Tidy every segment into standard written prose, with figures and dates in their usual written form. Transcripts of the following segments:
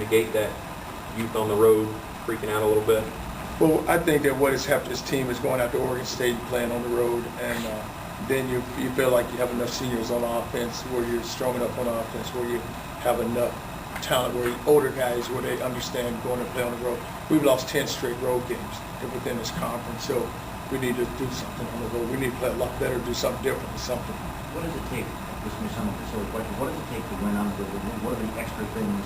negate that youth on the road freaking out a little bit? Well, I think that what has helped this team is going out to Oregon State and playing on the road, and then you feel like you have enough seniors on offense where you're strong enough on offense, where you have enough talent, where older guys, where they understand going to play on the road. We've lost 10 straight road games within this conference, so we need to do something on the road. We need to play a lot better, do something different, something. What does it take? This may sound like a silly question. What does it take to win on the road? What are the extra things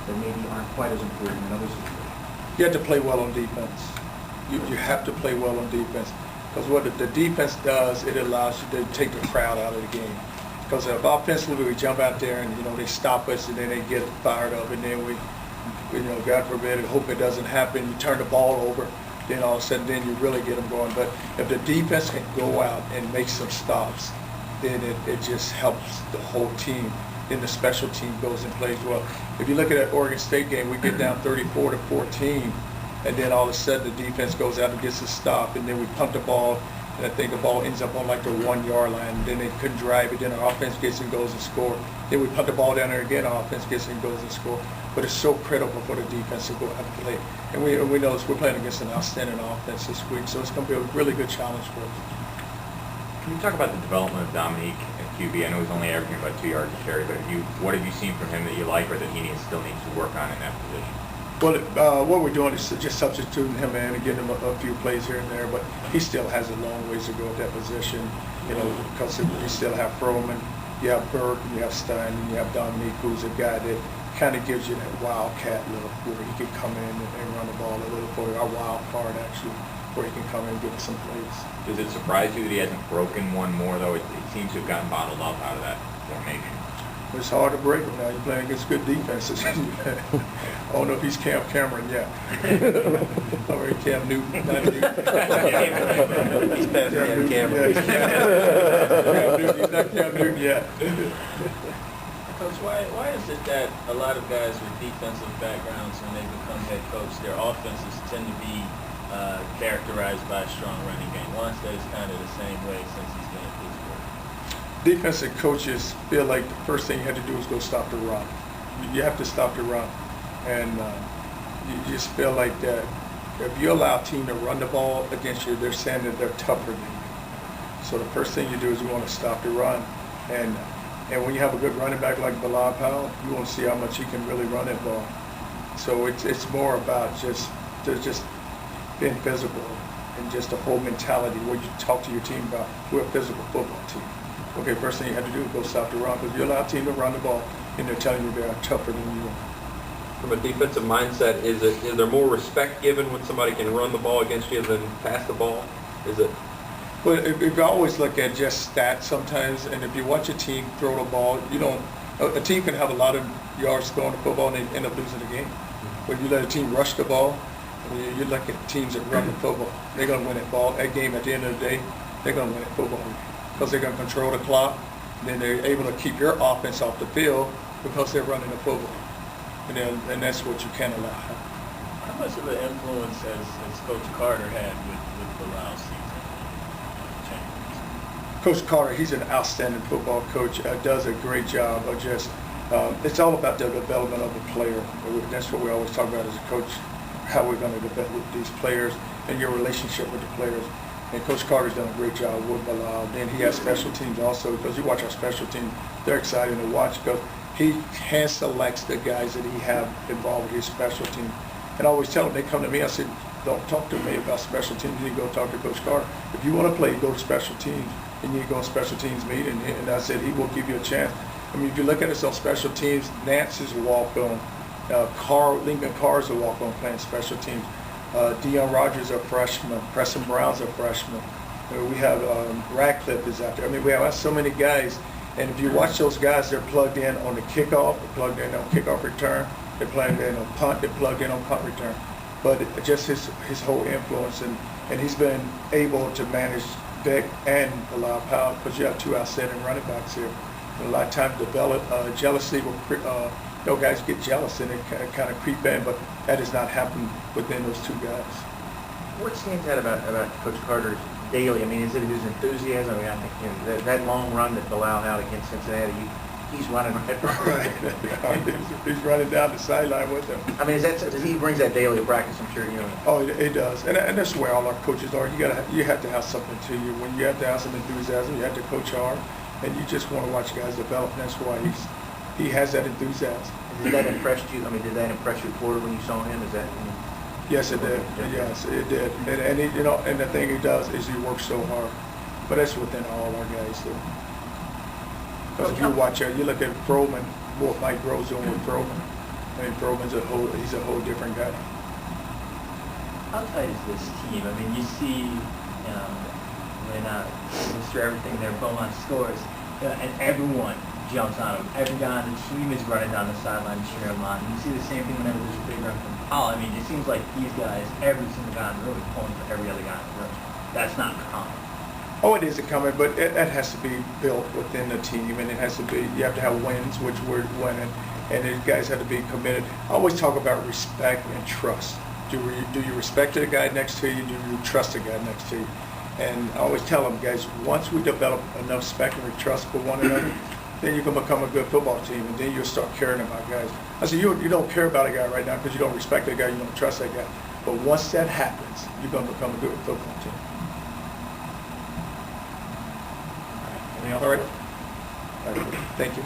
that maybe aren't quite as important in other situations? You have to play well on defense. You have to play well on defense, because what the defense does, it allows you to take the crowd out of the game. Because if offensively we jump out there and they stop us and then they get fired up and then we God forbid, and hope it doesn't happen. You turn the ball over, then all of a sudden then you really get them going. But if the defense can go out and make some stops, then it just helps the whole team. Then the special team goes and plays well. If you look at that Oregon State game, we get down 34-14. And then all of a sudden the defense goes out and gets a stop, and then we punt the ball, and I think the ball ends up on like the 1 yard line, and then they couldn't drive it, then our offense gets and goes and score. Then we punt the ball down there again, our offense gets and goes and score. But it's so critical for the defense to go out and play. And we know we're playing against an outstanding offense this week, so it's going to be a really good challenge for us. Can you talk about the development of Dominique at QB? I know he's only averaging about 2 yards a carry, but what have you seen from him that you like or that he still needs to work on in that position? Well, what we're doing is just substituting him in and getting him a few plays here and there, but he still has a long ways to go at that position, because you still have Froman, you have Burke, you have Stein, and you have Dominique, who's a guy that kind of gives you that wildcat look where he can come in and run the ball a little for you, our wild card actually, where he can come in and give us some plays. Does it surprise you that he hasn't broken one more, though? It seems to have gotten bottled up out of that formation. It's hard to break him now. You're playing against good defenses. I don't know if he's Cam Cameron yet. Or Cam Newton. Not Newton. He's past Cam Cameron. He's not Cam Newton yet. Coach, why is it that a lot of guys with defensive backgrounds, when they become head coach, their offenses tend to be characterized by a strong running game? Wannstedt is kind of the same way since he's been at Pittsburgh. Defensive coaches feel like the first thing you have to do is go stop the run. You have to stop the run. And you just feel like that if you allow a team to run the ball against you, they're saying that they're tougher than you. So the first thing you do is you want to stop the run. And when you have a good running back like Bilal Powell, you want to see how much he can really run that ball. So it's more about just being physical and just the whole mentality where you talk to your team about we're a physical football team. Okay, first thing you have to do is go stop the run, because you allow a team to run the ball and they're telling you they're tougher than you are. From a defensive mindset, is there more respect given when somebody can run the ball against you than pass the ball? Is it? Well, if you always look at just stats sometimes, and if you watch a team throw the ball, a team can have a lot of yards throwing the football and they end up losing the game. But you let a team rush the ball, and you look at teams that run the football, they're going to win that game at the end of the day, they're going to win that football game. Because they're going to control the clock, and then they're able to keep your offense off the field because they're running the football. And that's what you can't allow. How much of an influence has Coach Carter had with Bilal's season? Coach Carter, he's an outstanding football coach, does a great job of just, it's all about the development of the player. That's what we always talk about as a coach, how we're going to develop these players and your relationship with the players. And Coach Carter's done a great job with Bilal. Then he has special teams also, because you watch our special team, they're exciting to watch because he hand selects the guys that he have involved with his special team. And I always tell them, they come to me, I said, don't talk to me about special teams, you need to go talk to Coach Carter. If you want to play, go to special teams, and you need to go to special teams meeting. And I said, he will give you a chance. I mean, if you look at us on special teams, Nance is a walk-on, Lincoln Carr is a walk-on playing special teams. Deion Rogers a freshman, Preston Brown's a freshman. We have Radcliffe is out there. I mean, we have so many guys, and if you watch those guys, they're plugged in on the kickoff, they're plugged in on kickoff return, they're plugged in on punt, they're plugged in on punt return. But just his whole influence, and he's been able to manage Beck and Bilal Powell, because you have two outstanding running backs here. And a lot of times develop jealousy will guys get jealous and it kind of creep in, but that has not happened within those two guys. What stands out about Coach Carter's daily? I mean, is it his enthusiasm? I mean, I think that long run that Bilal had against Cincinnati, he's running right. Right. He's running down the sideline with them. I mean, he brings that daily to practice, I'm sure, you know. Oh, it does, and that's where all our coaches are. You have to have something to you. When you have to have some enthusiasm, you have to coach hard, and you just want to watch guys develop. And that's why he has that enthusiasm. Did that impress you? I mean, did that impress your Porter when you saw him? Is that? Yes, it did. Yes, it did. And he, you know, and the thing he does is he works so hard, but that's within all our guys too. Because if you watch you look at Froman, what Mike Groves doing with Froman. I mean, Froman's he's a whole different guy. How tight is this team? I mean, you see when Mr. Everything there, Beaumont scores, and everyone jumps on him. Every guy on the team is running down the sideline cheering him on. And you see the same thing whenever there's a big run from Powell. I mean, it seems like these guys, every single guy in the room is pulling for every other guy in the room. That's not common. Oh, it is a coming, but it has to be built within the team, and it has to be. You have to have wins, which we're winning, and these guys have to be committed. I always talk about respect and trust. Do you respect the guy next to you? Do you trust the guy next to you? And I always tell them, guys, once we develop enough respect and trust for one another, then you can become a good football team, and then you'll start caring about guys. I said, you don't care about a guy right now because you don't respect that guy, you don't trust that guy. But once that happens, you're going to become a good football team. Anything else? All right. Thank you.